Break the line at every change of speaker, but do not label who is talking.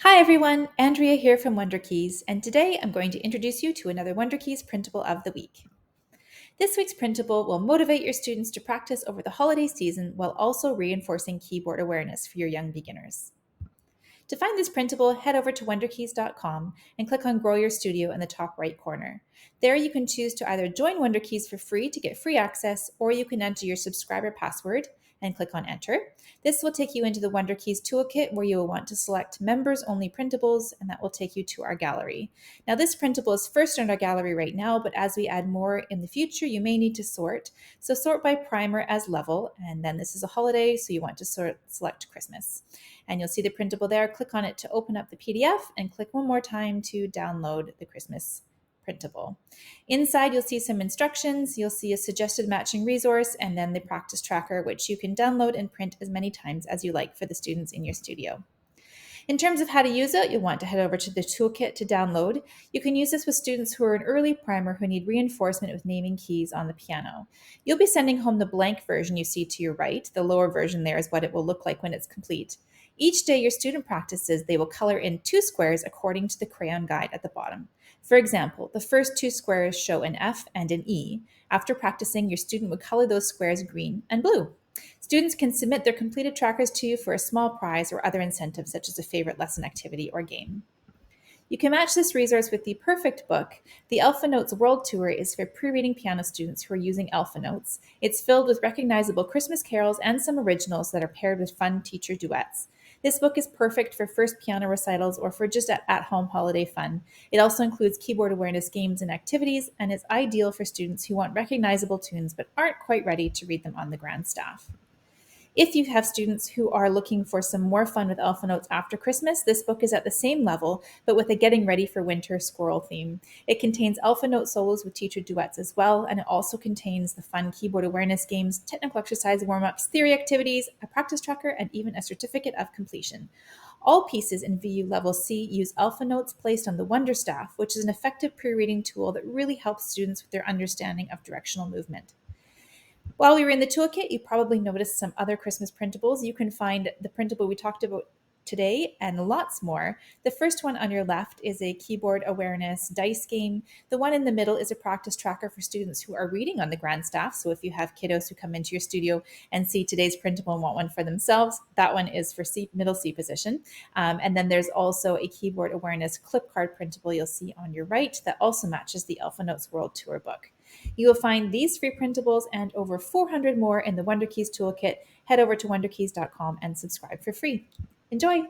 Hi everyone, Andrea here from WunderKeys, and today I'm going to introduce you to another WunderKeys printable of the week. This week's printable will motivate your students to practice over the holiday season while also reinforcing keyboard awareness for your young beginners. To find this printable, head over to wunderkeys.com and click on Grow Your Studio in the top right corner. There you can choose to either join WunderKeys for free to get free access, or you can enter your subscriber password and click on Enter. This will take you into the WunderKeys toolkit where you will want to select members-only printables, and that will take you to our gallery. Now this printable is first in our gallery right now, but as we add more in the future, you may need to sort. So sort by primer as level, and then this is a holiday, so you want to select Christmas. And you'll see the printable there. Click on it to open up the PDF and click one more time to download the Christmas printable. Inside, you'll see some instructions. You'll see a suggested matching resource and then the practice tracker, which you can download and print as many times as you like for the students in your studio. In terms of how to use it, you'll want to head over to the toolkit to download. You can use this with students who are an early primer who need reinforcement with naming keys on the piano. You'll be sending home the blank version you see to your right. The lower version there is what it will look like when it's complete. Each day your student practices, they will color in 2 squares according to the crayon guide at the bottom. For example, the first 2 squares show an F and an E. After practicing, your student would color those squares green and blue. Students can submit their completed trackers to you for a small prize or other incentives such as a favorite lesson activity or game. You can match this resource with the perfect book. The Alpha Notes World Tour is for pre-reading piano students who are using Alpha Notes. It's filled with recognizable Christmas carols and some originals that are paired with fun teacher duets. This book is perfect for first piano recitals or for just at-home holiday fun. It also includes keyboard awareness games and activities, and is ideal for students who want recognizable tunes but aren't quite ready to read them on the grand staff. If you have students who are looking for some more fun with Alpha Notes after Christmas, this book is at the same level, but with a getting ready for winter squirrel theme. It contains Alpha Note solos with teacher duets as well, and it also contains the fun keyboard awareness games, technical exercise warm-ups, theory activities, a practice tracker, and even a certificate of completion. All pieces in VU Level C use Alpha Notes placed on the Wonder Staff, which is an effective pre-reading tool that really helps students with their understanding of directional movement. While we were in the toolkit, you probably noticed some other Christmas printables. You can find the printable we talked about today and lots more. The first one on your left is a keyboard awareness dice game. The one in the middle is a practice tracker for students who are reading on the grand staff. So if you have kiddos who come into your studio and see today's printable and want one for themselves, that one is for middle C position. And then there's also a keyboard awareness clip card printable you'll see on your right that also matches the Alpha Notes World Tour book. You will find these free printables and over 400 more in the WunderKeys toolkit. Head over to wunderkeys.com and subscribe for free. Enjoy!